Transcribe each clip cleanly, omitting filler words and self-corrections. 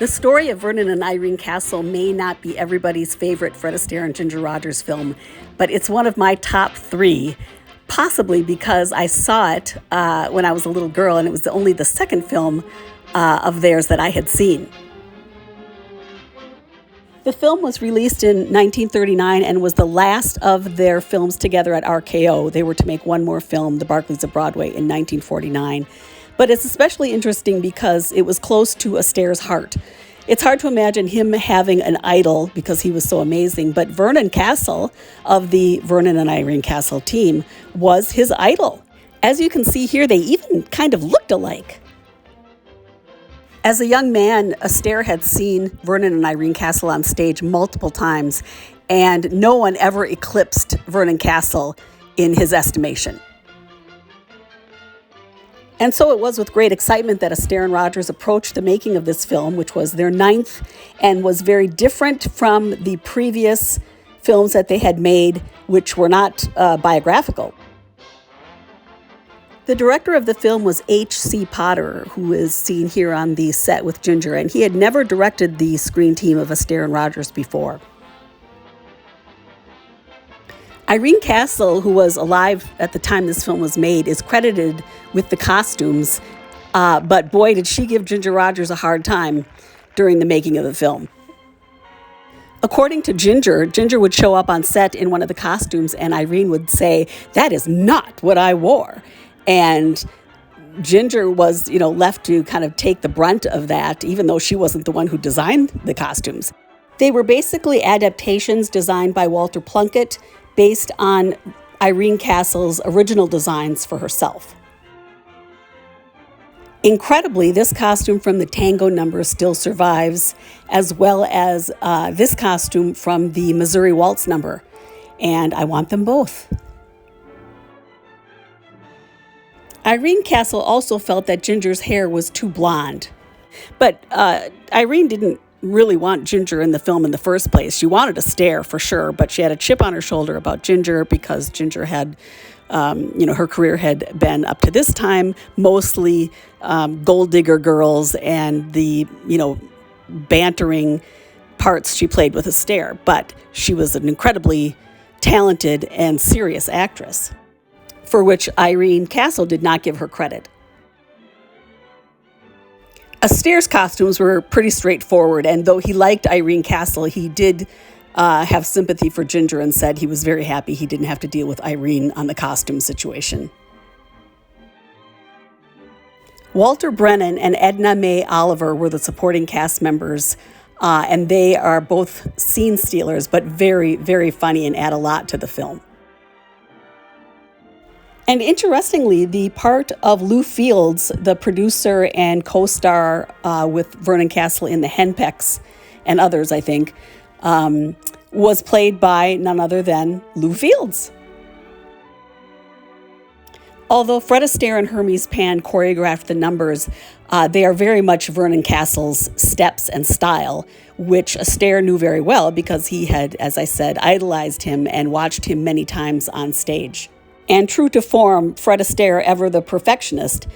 The story of Vernon and Irene Castle may not be everybody's favorite Fred Astaire and Ginger Rogers film, but it's one of my top three, possibly because I saw it when I was a little girl, and it was only the second film of theirs that I had seen. The film was released in 1939 and was the last of their films together at RKO. They were to make one more film, The Barkleys of Broadway, in 1949. But it's especially interesting because it was close to Astaire's heart. It's hard to imagine him having an idol because he was so amazing, but Vernon Castle of the Vernon and Irene Castle team was his idol. As you can see here, they even kind of looked alike. As a young man, Astaire had seen Vernon and Irene Castle on stage multiple times, and no one ever eclipsed Vernon Castle in his estimation. And so it was with great excitement that Astaire and Rogers approached the making of this film, which was their ninth and was very different from the previous films that they had made, which were not biographical. The director of the film was H.C. Potter, who is seen here on the set with Ginger, and he had never directed the screen team of Astaire and Rogers before. Irene Castle, who was alive at the time this film was made, is credited with the costumes, but boy, did she give Ginger Rogers a hard time during the making of the film. According to Ginger, Ginger would show up on set in one of the costumes, and Irene would say, "That is not what I wore." And Ginger was, left to kind of take the brunt of that, even though she wasn't the one who designed the costumes. They were basically adaptations designed by Walter Plunkett, based on Irene Castle's original designs for herself. Incredibly, this costume from the Tango number still survives, as well as this costume from the Missouri Waltz number, and I want them both. Irene Castle also felt that Ginger's hair was too blonde, but Irene didn't really want Ginger in the film in the first place. She wanted Astaire for sure, but she had a chip on her shoulder about Ginger because Ginger had, her career had been up to this time mostly gold digger girls and the, bantering parts she played with Astaire. But she was an incredibly talented and serious actress, for which Irene Castle did not give her credit. Astaire's costumes were pretty straightforward, and though he liked Irene Castle, he did have sympathy for Ginger and said he was very happy he didn't have to deal with Irene on the costume situation. Walter Brennan and Edna Mae Oliver were the supporting cast members, and they are both scene stealers, but very, very funny and add a lot to the film. And interestingly, the part of Lou Fields, the producer and co-star with Vernon Castle in The Henpecks and others, I think, was played by none other than Lou Fields. Although Fred Astaire and Hermes Pan choreographed the numbers, they are very much Vernon Castle's steps and style, which Astaire knew very well because he had, as I said, idolized him and watched him many times on stage. And true to form, Fred Astaire, ever the perfectionist,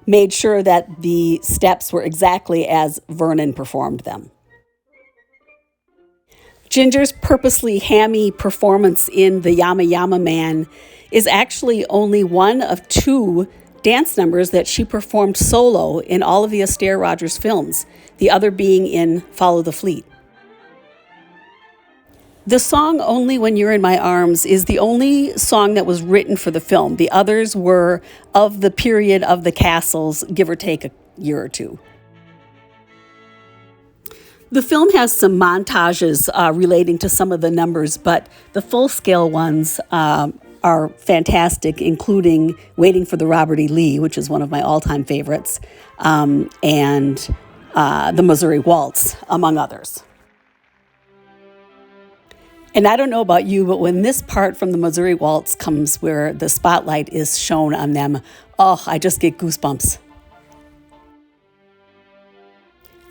made sure that the steps were exactly as Vernon performed them. Ginger's purposely hammy performance in The Yama Yama Man is actually only one of two dance numbers that she performed solo in all of the Astaire Rogers films, the other being in Follow the Fleet. The song Only When You're in My Arms is the only song that was written for the film. The others were of the period of the Castles, give or take a year or two. The film has some montages relating to some of the numbers, but the full-scale ones are fantastic, including Waiting for the Robert E. Lee, which is one of my all-time favorites, and the Missouri Waltz, among others. And I don't know about you, but when this part from the Missouri Waltz comes where the spotlight is shown on them, I just get goosebumps.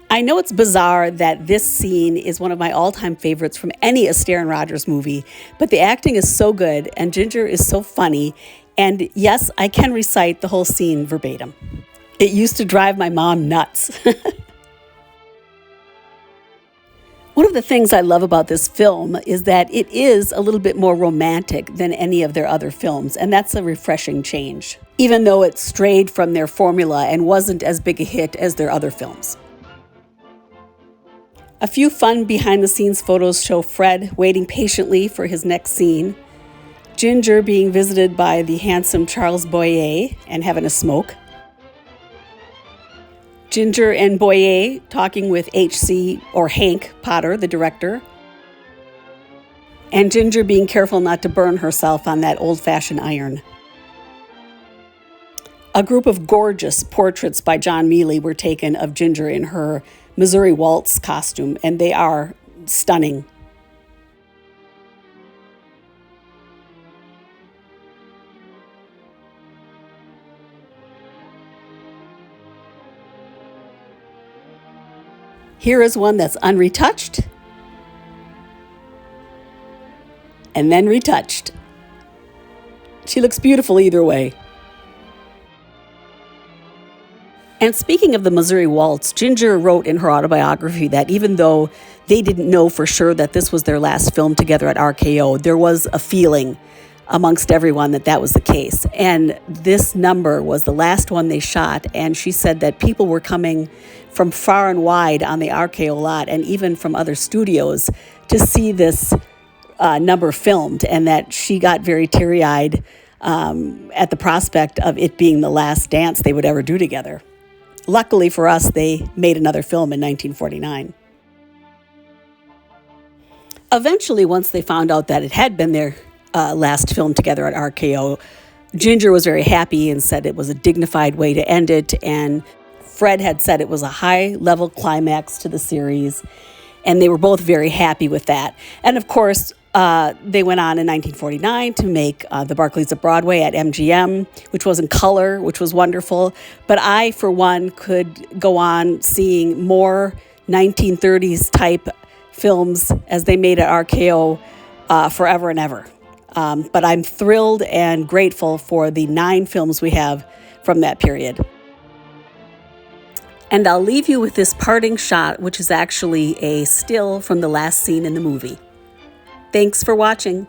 I know it's bizarre that this scene is one of my all-time favorites from any Astaire and Rogers movie, but the acting is so good and Ginger is so funny, and yes, I can recite the whole scene verbatim. It used to drive my mom nuts. One of the things I love about this film is that it is a little bit more romantic than any of their other films, and that's a refreshing change, even though it strayed from their formula and wasn't as big a hit as their other films. A few fun behind-the-scenes photos show Fred waiting patiently for his next scene, Ginger being visited by the handsome Charles Boyer and having a smoke, Ginger and Boyer talking with H.C. or Hank Potter, the director, and Ginger being careful not to burn herself on that old-fashioned iron. A group of gorgeous portraits by John Mealy were taken of Ginger in her Missouri Waltz costume, and they are stunning. Here is one that's unretouched and then retouched. She looks beautiful either way. And speaking of the Missouri Waltz, Ginger wrote in her autobiography that even though they didn't know for sure that this was their last film together at RKO, there was a feeling amongst everyone that that was the case. And this number was the last one they shot, and she said that people were coming from far and wide on the RKO lot and even from other studios to see this number filmed, and that she got very teary-eyed at the prospect of it being the last dance they would ever do together. Luckily for us, they made another film in 1949. Eventually, once they found out that it had been their last film together at RKO, Ginger was very happy and said it was a dignified way to end it, and Fred had said it was a high-level climax to the series, and they were both very happy with that. And of course, they went on in 1949 to make The Barkleys of Broadway at MGM, which was in color, which was wonderful. But I, for one, could go on seeing more 1930s type films as they made at RKO forever and ever. But I'm thrilled and grateful for the 9 films we have from that period. And I'll leave you with this parting shot, which is actually a still from the last scene in the movie. Thanks for watching.